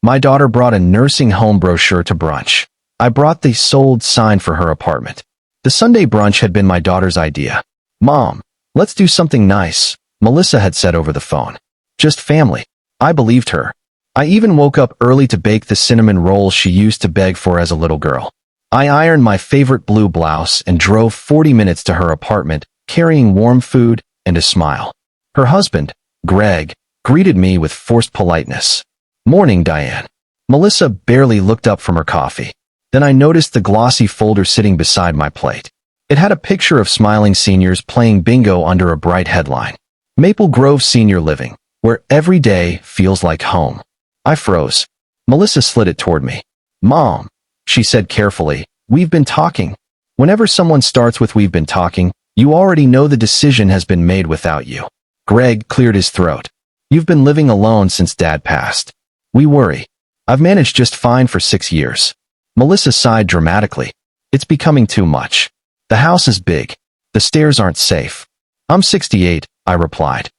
My daughter brought a nursing home brochure to brunch. I brought the sold sign for her apartment. The Sunday brunch had been my daughter's idea. Mom, let's do something nice, Melissa had said over the phone. Just family. I believed her. I even woke up early to bake the cinnamon rolls she used to beg for as a little girl. I ironed my favorite blue blouse and drove 40 minutes to her apartment, carrying warm food and a smile. Her husband, Greg, greeted me with forced politeness. Morning, Diane. Melissa barely looked up from her coffee. Then I noticed the glossy folder sitting beside my plate. It had a picture of smiling seniors playing bingo under a bright headline. Maple Grove Senior Living, where every day feels like home. I froze. Melissa slid it toward me. Mom, she said carefully, we've been talking. Whenever someone starts with we've been talking, you already know the decision has been made without you. Greg cleared his throat. You've been living alone since Dad passed. We worry. I've managed just fine for 6 years. Melissa sighed dramatically. It's becoming too much. The house is big. The stairs aren't safe. I'm 68, I replied.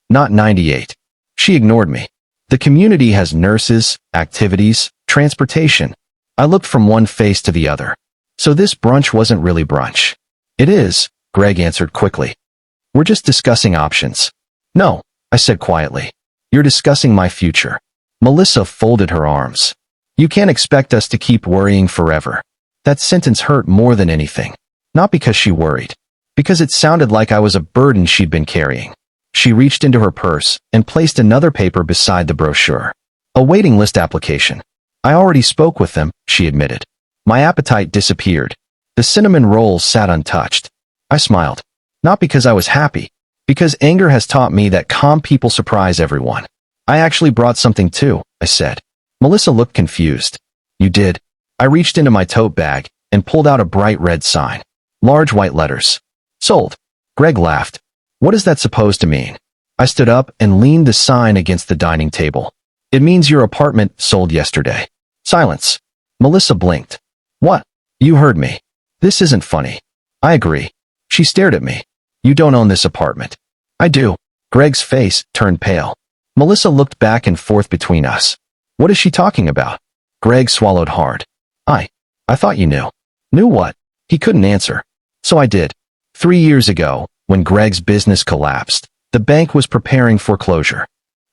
Not 98. She ignored me. The community has nurses, activities, transportation. I looked from one face to the other. So this brunch wasn't really brunch. It is, Greg answered quickly. We're just discussing options. No, I said quietly. You're discussing my future. Melissa folded her arms. You can't expect us to keep worrying forever. That sentence hurt more than anything. Not because she worried. Because it sounded like I was a burden she'd been carrying. She reached into her purse and placed another paper beside the brochure. A waiting list application. I already spoke with them, she admitted. My appetite disappeared. The cinnamon rolls sat untouched. I smiled. Not because I was happy. Because anger has taught me that calm people surprise everyone. I actually brought something too, I said. Melissa looked confused. You did? I reached into my tote bag and pulled out a bright red sign. Large white letters. Sold. Greg laughed. What is that supposed to mean? I stood up and leaned the sign against the dining table. It means your apartment sold yesterday. Silence. Melissa blinked. What? You heard me. This isn't funny. I agree. She stared at me. You don't own this apartment. I do. Greg's face turned pale. Melissa looked back and forth between us. What is she talking about? Greg swallowed hard. I thought you knew. Knew what? He couldn't answer. So I did. 3 years ago, when Greg's business collapsed, the bank was preparing foreclosure.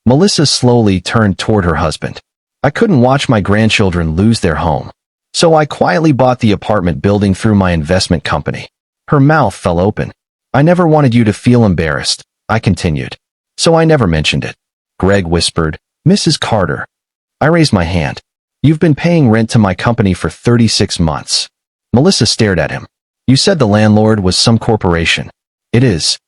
Melissa slowly turned toward her husband. I couldn't watch my grandchildren lose their home. So I quietly bought the apartment building through my investment company. Her mouth fell open. I never wanted you to feel embarrassed, I continued. So I never mentioned it. Greg whispered, Mrs. Carter. I raised my hand. You've been paying rent to my company for 36 months. Melissa stared at him. You said the landlord was some corporation. It is.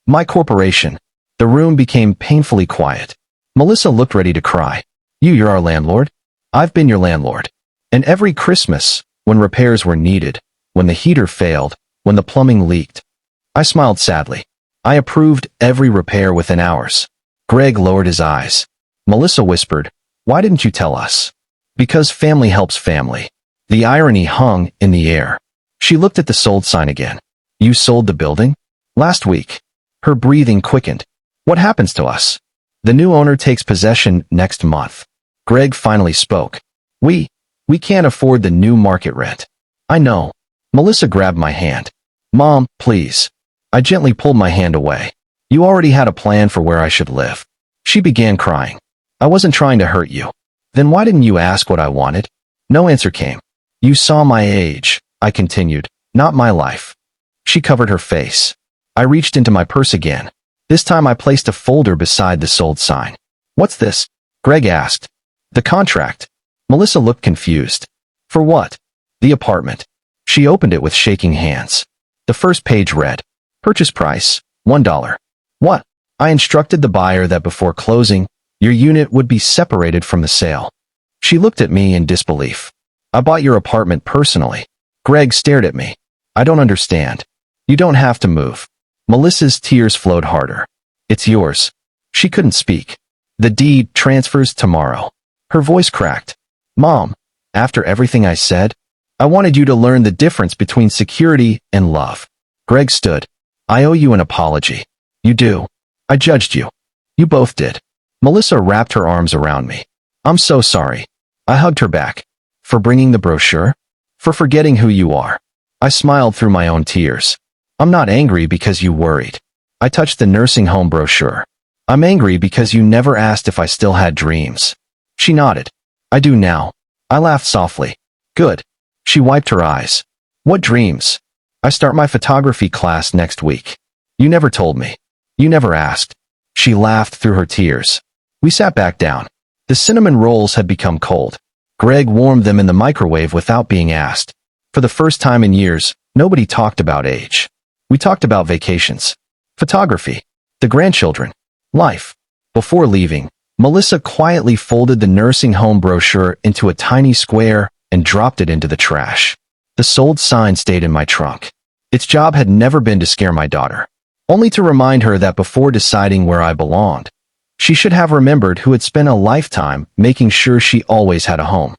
My corporation. The room became painfully quiet. Melissa looked ready to cry. You're our landlord? I've been your landlord. And every Christmas, when repairs were needed, when the heater failed, when the plumbing leaked. I smiled sadly. I approved every repair within hours. Greg lowered his eyes. Melissa whispered, Why didn't you tell us? Because family helps family. The irony hung in the air. She looked at the sold sign again. You sold the building? Last week. Her breathing quickened. What happens to us? The new owner takes possession next month. Greg finally spoke. We can't afford the new market rent. I know. Melissa grabbed my hand. Mom, please. I gently pulled my hand away. You already had a plan for where I should live. She began crying. I wasn't trying to hurt you. Then why didn't you ask what I wanted? No answer came. You saw my age, I continued, not my life. She covered her face. I reached into my purse again. This time I placed a folder beside the sold sign. What's this? Greg asked. The contract. Melissa looked confused. For what? The apartment. She opened it with shaking hands. The first page read, Purchase price, $1. What? I instructed the buyer that before closing, your unit would be separated from the sale. She looked at me in disbelief. I bought your apartment personally. Greg stared at me. I don't understand. You don't have to move. Melissa's tears flowed harder. It's yours. She couldn't speak. The deed transfers tomorrow. Her voice cracked. Mom, after everything I said, I wanted you to learn the difference between security and love. Greg stood. I owe you an apology. You do. I judged you. You both did. Melissa wrapped her arms around me. I'm so sorry. I hugged her back. For bringing the brochure? For forgetting who you are. I smiled through my own tears. I'm not angry because you worried. I touched the nursing home brochure. I'm angry because you never asked if I still had dreams. She nodded. I do now. I laughed softly. Good. She wiped her eyes. What dreams? I start my photography class next week. You never told me. You never asked. She laughed through her tears. We sat back down. The cinnamon rolls had become cold. Greg warmed them in the microwave without being asked. For the first time in years, nobody talked about age. We talked about vacations, photography, the grandchildren, life. Before leaving, Melissa quietly folded the nursing home brochure into a tiny square and dropped it into the trash. The sold sign stayed in my trunk. Its job had never been to scare my daughter, only to remind her that before deciding where I belonged, she should have remembered who had spent a lifetime making sure she always had a home.